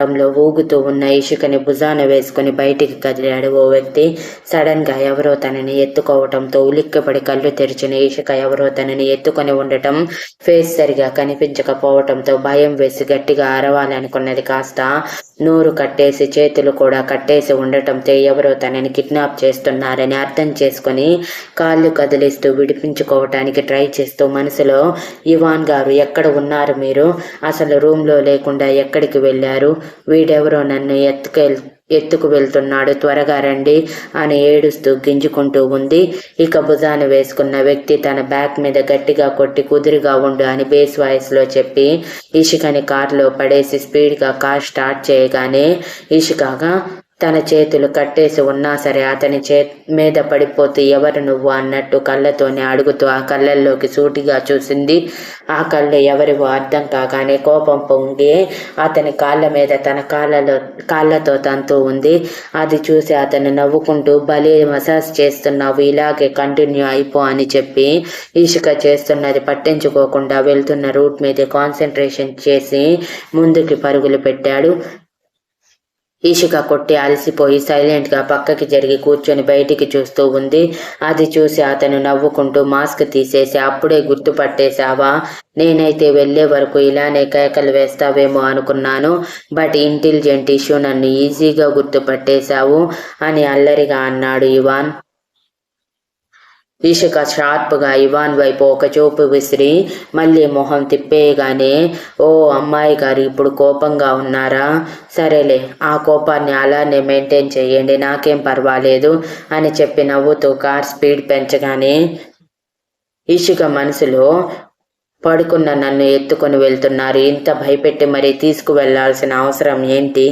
లో ఊగుతూ ఉన్న ఇషికని భుజాన వేసుకుని బయటికి కదిలాడు ఓ వ్యక్తి. సడన్ గా ఎవరో తనని ఎత్తుకోవటంతో ఉలిక్కిపడి కళ్ళు తెరిచిన ఇషిక ఎవరో తనని ఎత్తుకొని ఉండటం, ఫేస్ సరిగా కనిపించకపోవటంతో భయం వేసి గట్టిగా అరవాలనుకున్నది. కాస్త నోరు కట్టేసి చేతులు కూడా కట్టేసి ఉండటంతో ఎవరో తనని కిడ్నాప్ చేస్తున్నారని అర్థం చేసుకుని కాళ్ళు కదిలిస్తూ విడిపించుకోవటానికి ట్రై చేస్తూ మనసులో, ఇవాన్ గారు ఎక్కడ ఉన్నారు మీరు? అసలు రూమ్ లో లేకుండా ఎక్కడికి వెళ్ళారు? వీడెవరో నన్ను ఎత్తుకు వెళ్తున్నాడు, త్వరగా రండి అని ఏడుస్తూ గింజుకుంటూ ఉంది. ఇక భుజాన వేసుకున్న వ్యక్తి తన బ్యాక్ మీద గట్టిగా కొట్టి కుదురుగా ఉండు అని బేస్ వాయిస్ లో చెప్పి ఇషికని కారులో పడేసి స్పీడ్ గా కార్ స్టార్ట్ చేయగానే ఇషికగా తన చేతులు కట్టేసి ఉన్నా సరే అతని మీద పడిపోతూ ఎవరు నువ్వు అన్నట్టు కళ్ళతోనే అడుగుతూ ఆ కళ్ళల్లోకి సూటిగా చూసింది. ఆ కళ్ళు ఎవరివో అర్థం కాగానే కోపం పొంగి అతని కాళ్ళ మీద తన కాళ్ళతో తంతూ ఉంది. అది చూసి అతను నవ్వుకుంటూ, భలే మసాజ్ చేస్తున్నావు, ఇలాగే కంటిన్యూ అయిపో అని చెప్పి ఇషిక చేస్తున్నది పట్టించుకోకుండా వెళ్తున్న రూట్ మీద కాన్సన్ట్రేషన్ చేసి ముందుకి పరుగులు పెట్టాడు. ఇషిక కొట్టి అలసిపోయి సైలెంట్ గా పక్కకి జరిగి కూర్చొని బయటికి చూస్తూ ఉంది. అది చూసి అతను నవ్వుకుంటూ మాస్క్ తీసేసి, అప్పుడే గుర్తుపట్టేశావా? నేనైతే వెళ్లే వరకు ఇలానే కేకలు వేస్తావేమో అనుకున్నాను, బట్ ఇంటెలిజెంట్ ఇష్యూ నన్ను ఈజీగా గుర్తుపట్టేశావు అని అల్లరిగా అన్నాడు ఇవాన్. ఇషిక షార్ప్ గా ఇవాన్ వైపు ఒక చూపు విసిరి మళ్ళీ మొహం తిప్పేయగానే, ఓ అమ్మాయి గారు ఇప్పుడు కోపంగా ఉన్నారా? సరేలే, ఆ కోపాన్ని అలానే మెయింటైన్ చెయ్యండి, నాకేం పర్వాలేదు అని చెప్పి నవ్వుతూ కార్ స్పీడ్ పెంచగానే ఇషిక మనసులో, పడుకున్న నన్ను ఎత్తుకొని వెళ్తున్నారు, ఇంత భయపెట్టి మరీ తీసుకువెళ్లాల్సిన అవసరం ఏంటి?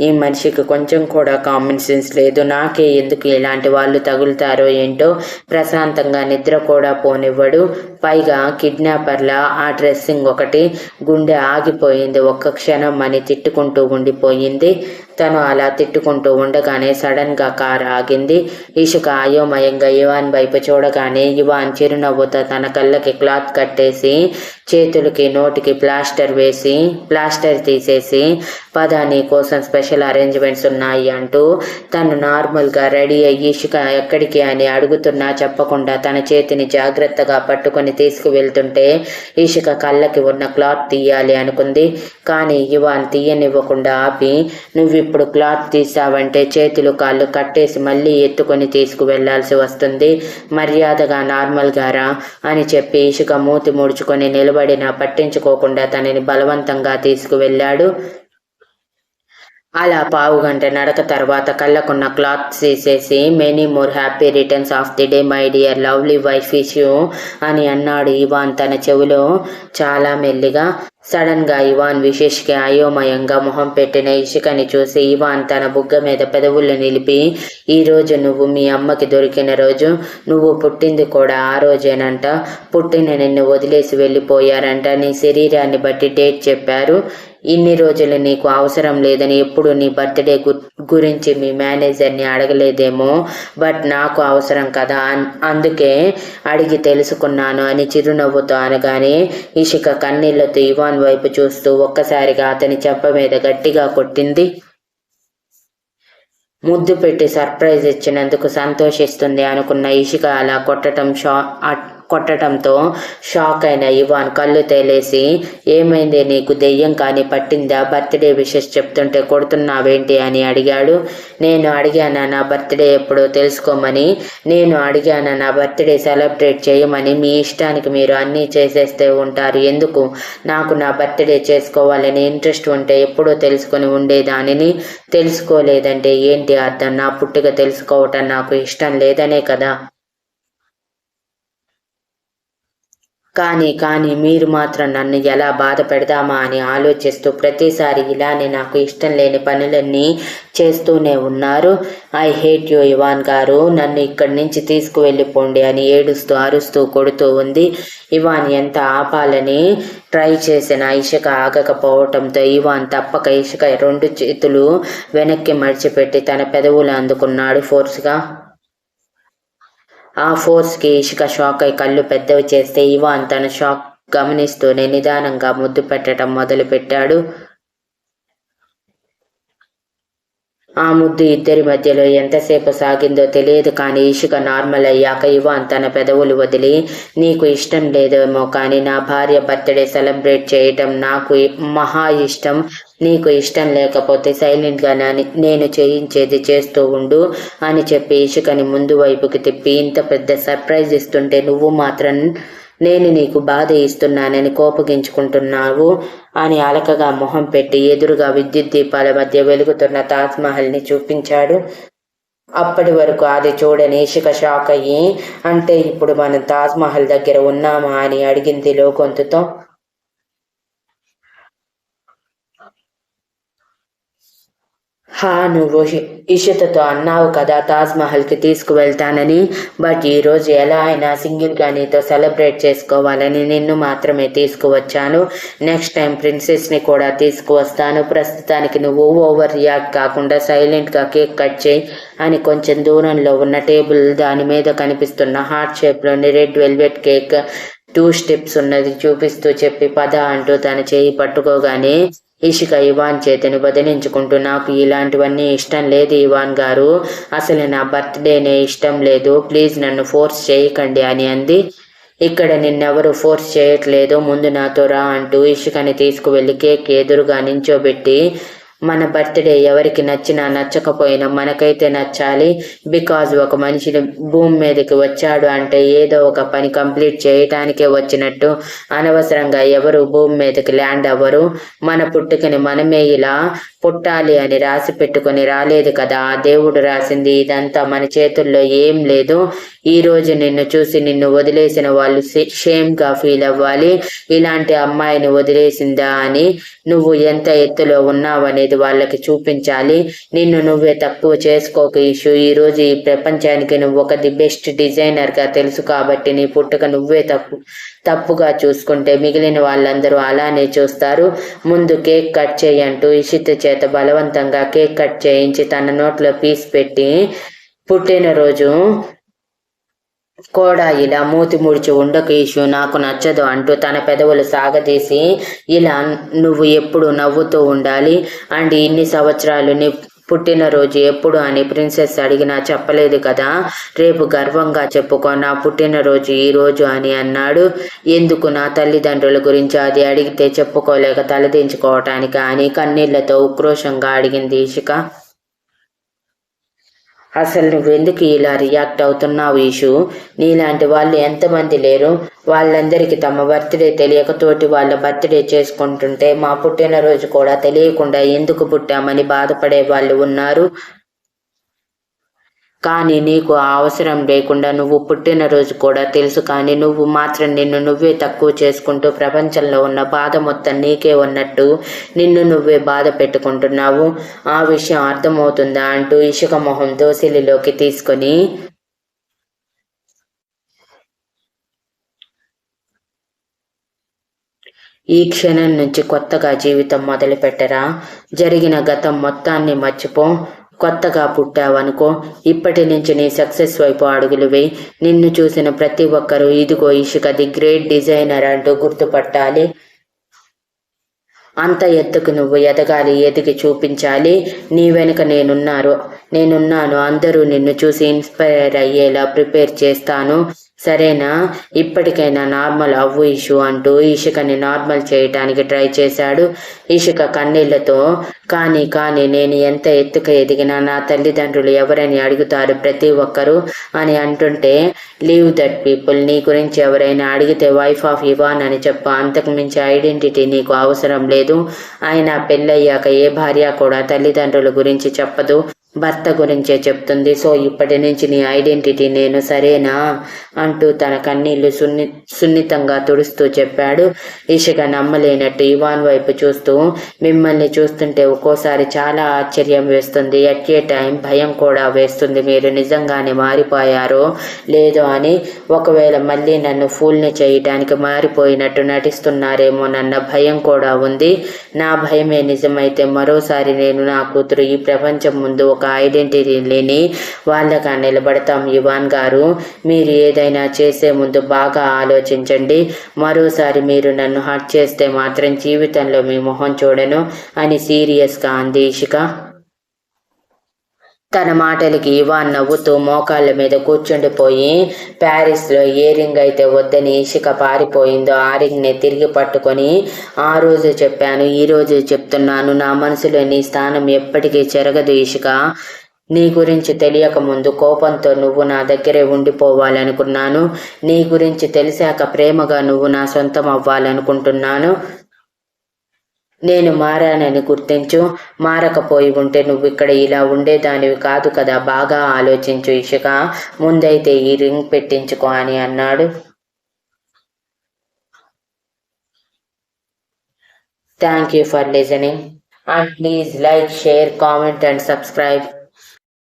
ఈ మనిషికి కొంచెం కూడా కామన్ సెన్స్ లేదు, నాకే ఎందుకు ఇలాంటి వాళ్ళు తగులుతారో ఏంటో, ప్రశాంతంగా నిద్ర కూడా పోనివ్వడు, పైగా కిడ్నాపర్లా ఆ డ్రెస్సింగ్ ఒకటి. గుండె ఆగిపోయింది ఒక్క క్షణం అని తిట్టుకుంటూ ఉండిపోయింది. తను అలా తిట్టుకుంటూ ఉండగానే సడన్ గా కార్ ఆగింది. ఇషిక అయోమయంగా ఇవాన్ వైపు చూడగానే ఇవాన్ చిరునవ్వుతో తన కళ్ళకి క్లాత్ కట్టేసి చేతులకి నోటికి ప్లాస్టర్ తీసేసి, పద నీ కోసం స్పెషల్ అరేంజ్మెంట్స్ ఉన్నాయి అంటూ తను నార్మల్ గా రెడీ అయ్యి ఇషిక ఎక్కడికి అని అడుగుతున్నా చెప్పకుండా తన చేతిని జాగ్రత్తగా పట్టుకొని తీసుకువెళ్తుంటే ఇషిక కళ్ళకి ఉన్న క్లాత్ తీయాలి అనుకుంది. కానీ ఇవాన్ తీయనివ్వకుండా ఆపి, నువ్విప్పుడు క్లాత్ తీసావంటే చేతులు కాళ్ళు కట్టేసి మళ్ళీ ఎత్తుకొని తీసుకువెళ్లాల్సి వస్తుంది, మర్యాదగా నార్మల్ గారా అని చెప్పి ఇషిక మూతి ముడుచుకొని నిలబడినా పట్టించుకోకుండా తనని బలవంతంగా తీసుకువెళ్ళాడు. అలా పావుగంట నడక తర్వాత కళ్ళకున్న క్లాత్ తీసేసి, many more happy returns of the day my dear lovely wife issue అని అన్నాడు ఇవాన్ తన చెవిలో చాలా మెల్లిగా. సడన్ గా ఇవాన్ విశేష్కి అయోమయంగా మొహం పెట్టిన ఇషికని చూసి ఇవాన్ తన బుగ్గ మీద పెదవులు నిలిపి, ఈ రోజు నువ్వు మీ అమ్మకి దొరికిన రోజు, నువ్వు పుట్టింది కూడా ఆ రోజేనంట, పుట్టిన నిన్ను వదిలేసి వెళ్ళిపోయారంట, నీ శరీరాన్ని బట్టి డేట్ చెప్పారు, ఇన్ని రోజులు నీకు అవసరం లేదని ఎప్పుడు నీ బర్త్డే గురించి మీ మేనేజర్ని అడగలేదేమో, బట్ నాకు అవసరం కదా అందుకే అడిగి తెలుసుకున్నాను అని చిరునవ్వుతో అనగానే ఇషిక కన్నీళ్లతో ఇవాన్ వైపు చూస్తూ ఒక్కసారిగా అతని చెంప మీద గట్టిగా కొట్టింది. ముద్దు పెట్టి సర్ప్రైజ్ ఇచ్చినందుకు సంతోషిస్తుంది అనుకున్న ఇషిక అలా కొట్టడంతో షాక్ అయిన ఇవాన్ కళ్ళు తేలేసి, ఏమైంది నీకు, దెయ్యం కానీ పట్టిందా? బర్త్డే విషెస్ చెప్తుంటే కొడుతున్నావేంటి అని అడిగాడు. నేను అడిగానా నా బర్త్డే ఎప్పుడో తెలుసుకోమని? నేను అడిగానా నా బర్త్డే సెలబ్రేట్ చేయమని? మీ ఇష్టానికి మీరు అన్నీ చేసేస్తే ఉంటారు ఎందుకు? నాకు నా బర్త్డే చేసుకోవాలని ఇంట్రెస్ట్ ఉంటే ఎప్పుడో తెలుసుకొని ఉండేదానిని, తెలుసుకోలేదంటే ఏంటి అర్థం? నా పుట్టుక తెలుసుకోవటం నాకు ఇష్టం లేదనే కదా. కానీ మీరు మాత్రం నన్ను ఎలా బాధ పెడదామా అని ఆలోచిస్తూ ప్రతిసారి ఇలానే నాకు ఇష్టం లేని పనులన్నీ చేస్తూనే ఉన్నారు. ఐ హేట్ యూ ఇవాన్ గారు, నన్ను ఇక్కడి నుంచి తీసుకువెళ్ళిపోండి అని ఏడుస్తూ అరుస్తూ కొడుతూ ఉంది. ఇవాన్ ఎంత ఆపాలని ట్రై చేసిన ఇషిక ఆగకపోవటంతో ఇవాన్ తప్పక ఇషిక 2 చేతులు వెనక్కి మడిచిపెట్టి తన పెదవులు అందుకున్నాడు ఫోర్స్గా. ఆ ఫోర్స్కి ఇషిక షాక్ అయి కళ్ళు పెద్దవి చేస్తే ఇవాన్ తన షాక్ గమనిస్తూనే నిదానంగా ముద్దు పెట్టడం మొదలు పెట్టాడు. ఆ ముద్దు ఇద్దరి మధ్యలో ఎంతసేపు సాగిందో తెలియదు. కానీ ఇషిక నార్మల్ అయ్యాక ఇవాన్ తన పెదవులు వదిలి, నీకు ఇష్టం లేదేమో కానీ నా భార్య బర్త్డే సెలబ్రేట్ చేయటం నాకు మహా ఇష్టం. నీకు ఇష్టం లేకపోతే సైలెంట్గా నేను చేయించేది చేస్తూ ఉండు అని చెప్పి ఇషికని ముందు వైపుకి తిప్పి, ఇంత పెద్ద సర్ప్రైజ్ ఇస్తుంటే నువ్వు మాత్రం నేను నీకు బాధ ఇస్తున్నానని కోపగించుకుంటున్నావు అని అలకగా మొహం పెట్టి ఎదురుగా విద్యుత్ దీపాల మధ్య వెలుగుతున్న తాజ్మహల్ని చూపించాడు. అప్పటి వరకు అది చూడని ఇషిక షాక్ అయ్యి, అంటే ఇప్పుడు మనం తాజ్మహల్ దగ్గర ఉన్నామా అని అడిగింది లోగొంతుతో. నువ్వు ఇషితతో అన్నావు కదా తాజ్మహల్కి తీసుకువెళ్తానని. బట్ ఈరోజు ఎలా అయినా సింగిల్గా నీతో సెలబ్రేట్ చేసుకోవాలని నిన్ను మాత్రమే తీసుకువచ్చాను. నెక్స్ట్ టైం ప్రిన్సెస్ని కూడా తీసుకువస్తాను. ప్రస్తుతానికి నువ్వు ఓవర్ రియాక్ట్ కాకుండా సైలెంట్గా కేక్ కట్ చేయి అని కొంచెం దూరంలో ఉన్న టేబుల్ దాని మీద కనిపిస్తున్న హార్ట్ షేప్లోని రెడ్ వెల్వెట్ కేక్ 2 స్టెప్స్ ఉన్నది చూపిస్తూ చెప్పి పద అంటూ తన చేయి పట్టుకోగానే ఇషిక ఇవాన్ చేతిని బదిలించుకుంటూ, నాకు ఇలాంటివన్నీ ఇష్టం లేదు ఇవాన్ గారు, అసలు నా బర్త్డేనే ఇష్టం లేదు, ప్లీజ్ నన్ను ఫోర్స్ చేయకండి అని అంది. ఇక్కడ నిన్నెవరు ఫోర్స్ చేయట్లేదు, ముందు నాతో రా అంటూ ఇషికని తీసుకువెళ్ళి కేక్ ఎదురుగా నించోబెట్టి, మన బర్త్డే ఎవరికి నచ్చినా నచ్చకపోయినా మనకైతే నచ్చాలి. బికాజ్ ఒక మనిషిని భూమి మీదకి వచ్చాడు అంటే ఏదో ఒక పని కంప్లీట్ చేయటానికే వచ్చినట్టు. అనవసరంగా ఎవరు భూమి మీదకి ల్యాండ్ అవ్వరు. మన పుట్టుకని మనమే ఇలా పుట్టాలి అని రాసి పెట్టుకొని రాలేదు కదా, ఆ దేవుడు రాసింది. ఇదంతా మన చేతుల్లో ఏం లేదు. ఈరోజు నిన్ను చూసి నిన్ను వదిలేసిన వాళ్ళు షేమ్గా ఫీల్ అవ్వాలి. ఇలాంటి అమ్మాయిని వదిలేసిందా అని నువ్వు ఎంత ఎత్తులో ఉన్నావనేది వాళ్ళకి చూపించాలి. నిన్ను నువ్వే తక్కువ చేసుకోక ఇష్యూ. ఈరోజు ఈ ప్రపంచానికి నువ్వు ఒక ది బెస్ట్ డిజైనర్గా తెలుసు కాబట్టి నీ పుట్టుక నువ్వే తప్పుగా చూసుకుంటే మిగిలిన వాళ్ళందరూ అలానే చూస్తారు. ముందు కేక్ కట్ చేయంటూ ఇషిత చేత బలవంతంగా కేక్ కట్ చేయించి తన నోట్లో పీస్ పెట్టి, పుట్టినరోజు కూడా ఇలా మూతి ముడిచి ఉండక ఇష్యూ, నాకు నచ్చదు అంటూ తన పెదవులు సాగదీసి, ఇలా నువ్వు ఎప్పుడు నవ్వుతూ ఉండాలి అండ్ ఇన్ని సంవత్సరాలు నీ పుట్టినరోజు ఎప్పుడు అని ప్రిన్సెస్ అడిగినా చెప్పలేదు కదా, రేపు గర్వంగా చెప్పుకో నా పుట్టినరోజు ఈరోజు అని అన్నాడు. ఎందుకు? నా తల్లిదండ్రుల గురించి అది అడిగితే చెప్పుకోలేక తలదించుకోవటానికి అని కన్నీళ్లతో ఉక్రోషంగా అడిగింది ఇషిక. అసలు నువ్వెందుకు ఇలా రియాక్ట్ అవుతున్నావు ఇషు? నీలాంటి వాళ్ళు ఎంతమంది లేరు? వాళ్ళందరికీ తమ బర్త్డే తెలియక తోటి వాళ్ళ బర్త్డే చేసుకుంటుంటే మా పుట్టినరోజు కూడా తెలియకుండా ఎందుకు పుట్టామని బాధపడే వాళ్ళు ఉన్నారు. కానీ నీకు ఆ అవసరం లేకుండా నువ్వు పుట్టినరోజు కూడా తెలుసు కానీ నువ్వు మాత్రం నిన్ను నువ్వే తక్కువ చేసుకుంటూ ప్రపంచంలో ఉన్న బాధ మొత్తం నీకే ఉన్నట్టు నిన్ను నువ్వే బాధ పెట్టుకుంటున్నావు. ఆ విషయం అర్థమవుతుందా అంటూ ఇషిక మొహం దోసిలిలోకి తీసుకొని, ఈ క్షణం నుంచి కొత్తగా జీవితం మొదలు పెట్టరా, జరిగిన గతం మొత్తాన్ని మర్చిపో, కొత్తగా పుట్టావనుకో, ఇప్పటి నుంచి నీ సక్సెస్ వైపు అడుగులు వేయి. నిన్ను చూసిన ప్రతి ఒక్కరూ ఇదిగో ఇషిక ది గ్రేట్ డిజైనర్ అంటూ గుర్తుపట్టాలి. అంత ఎత్తుకు నువ్వు ఎదగాలి, ఎదిగి చూపించాలి. నీ వెనుక నేనున్నాను. అందరూ నిన్ను చూసి ఇన్స్పైర్ అయ్యేలా ప్రిపేర్ చేస్తాను, సరేనా? ఇప్పటికైనా నార్మల్ అవ్వు ఇషు అంటూ ఇషికని నార్మల్ చేయటానికి ట్రై చేశాడు. ఇషిక కన్నీళ్లతో, కానీ నేను ఎంత ఎత్తుకు ఎదిగినా నా తల్లిదండ్రులు ఎవరని అడుగుతారు ప్రతి ఒక్కరూ అని అంటుంటే, లీవ్ దట్ పీపుల్. నీ గురించి ఎవరైనా అడిగితే వైఫ్ ఆఫ్ ఇవాన్ అని చెప్పు. అంతకు మించి ఐడెంటిటీ నీకు అవసరం లేదు. ఆయన పెళ్ళయ్యాక ఏ భార్య కూడా తల్లిదండ్రుల గురించి చెప్పదు, భర్త గురించే చెప్తుంది. సో ఇప్పటి నుంచి నీ ఐడెంటిటీ నేను, సరేనా అంటూ తన కన్నీళ్లు సున్నితంగా తుడుస్తూ చెప్పాడు. ఇషిక నమ్మలేనట్టు ఇవాన్ వైపు చూస్తూ, మిమ్మల్ని చూస్తుంటే ఒక్కోసారి చాలా ఆశ్చర్యం వేస్తుంది, ఎట్ ఏ టైం భయం కూడా వేస్తుంది. మీరు నిజంగానే మారిపోయారో లేదో అని. ఒకవేళ మళ్ళీ నన్ను ఫూల్ని చేయటానికి మారిపోయినట్టు నటిస్తున్నారేమోనన్న భయం కూడా ఉంది. నా భయమే నిజమైతే మరోసారి నేను నా కూతురు ఈ ప్రపంచం ముందు ఒక ఐడెంటిటీ లేని వాళ్ళగా నిలబడతాం. ఇవాన్ గారు, మీరు ఏదైనా చేసే ముందు బాగా ఆలోచించండి. మరోసారి మీరు నన్ను హర్ట్ చేస్తే మాత్రం జీవితంలో మీ మొహం చూడను అని సీరియస్గా అంది ఇషిక. తన మాటలకి ఇవాన్ నవ్వుతూ మోకాళ్ళ మీద కూర్చుండిపోయి ప్యారిస్లో ఏ రింగ్ అయితే వద్దని ఇషిక పారిపోయిందో ఆ రింగ్ని తిరిగి పట్టుకొని, ఆ రోజు చెప్పాను, ఈ రోజు చెప్తున్నాను, నా మనసులో నీ స్థానం ఎప్పటికీ చెరగదు ఇషిక. నీ గురించి తెలియక ముందు కోపంతో నువ్వు నా దగ్గరే ఉండిపోవాలనుకున్నాను. నీ గురించి తెలిసాక ప్రేమగా నువ్వు నా సొంతం అవ్వాలనుకుంటున్నాను. నేను మారానని గుర్తించు. మారకపోయి ఉంటే నువ్వు ఇక్కడ ఇలా ఉండేదానివి కాదు కదా. బాగా ఆలోచించు ఇషిక. ముందైతే ఈ రింగ్ పెట్టించుకో అని అన్నాడు. Thank you for listening. And please like, share, comment and subscribe.